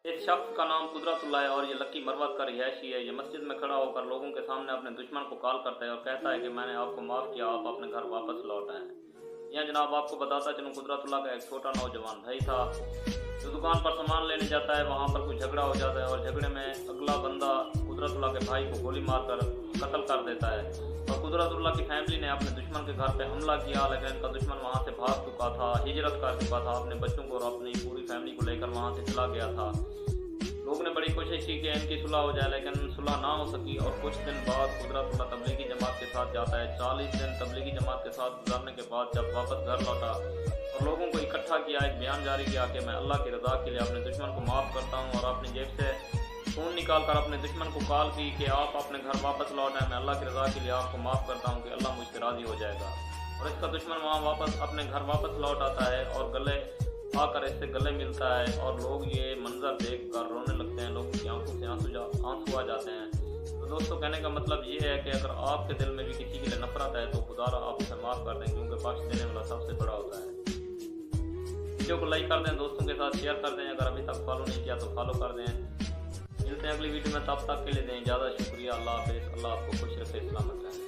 इस शख्स का नाम कुदरतुल्लाह है और ये लक्की मरवत का रिहायशी है। ये मस्जिद में खड़ा होकर लोगों के सामने अपने दुश्मन को कॉल करता है और कहता है कि मैंने आपको माफ़ किया, आप अपने घर वापस लौट आएँ। यहाँ जनाब आपको बताता चलूँ, कुदरतुल्लाह का एक छोटा नौजवान भाई था जो दुकान पर सामान लेने जाता है। वहाँ पर कुछ झगड़ा हो जाता है और झगड़े में अगला बंदा कुदरतुल्लाह के भाई को गोली मारकर कत्ल कर देता है। और कुदरतुल्लाह की फैमिली ने अपने दुश्मन के घर पे हमला किया, लेकिन इनका दुश्मन वहाँ से भाग चुका था, हिजरत कर चुका था, अपने बच्चों को और अपनी पूरी फैमिली को लेकर वहाँ से चला गया था। लोग ने बड़ी कोशिश की कि इनकी सुलह हो जाए, लेकिन सुलह ना हो सकी। और कुछ दिन बाद कुदरतुल्लाह तबलीगी जमात के साथ जाता है। 40 दिन तबलीगी जमात के साथ गुजारने के बाद जब वापस घर लौटा और लोगों को इकट्ठा किया, एक बयान जारी किया कि मैं अल्लाह की रज़ा के लिए अपने दुश्मन को माफ़ करता हूँ, और अपनी जेब से फ़ोन निकाल कर अपने दुश्मन को कॉल की कि आप अपने घर वापस लौट आए, मैं अल्लाह की रज़ा के लिए आपको माफ़ करता हूँ कि अल्लाह मुझसे राज़ी हो जाएगा। और इसका दुश्मन वहाँ वापस अपने घर वापस लौट आता है और गले आकर इससे गले मिलता है, और लोग ये मंजर देख कर रोने लगते हैं, लोगों की आंखों से आंसू आ जाते हैं। तो दोस्तों, कहने का मतलब ये है कि अगर आपके दिल में भी किसी के लिए नफरत है तो खुदा आप उसे माफ़ कर दें, क्योंकि बख्श देने वाला सबसे बड़ा होता है। वीडियो को लाइक कर दें, दोस्तों के साथ शेयर कर दें, अगर अभी तक फॉलो नहीं किया तो फॉलो कर दें। मिलते हैं अगली वीडियो में, तब तक के लिए दें इजाज़त। शुक्रिया, अल्लाह हाफ़िज़। अल्लाह आपको खुश रखे, सलामत रखें।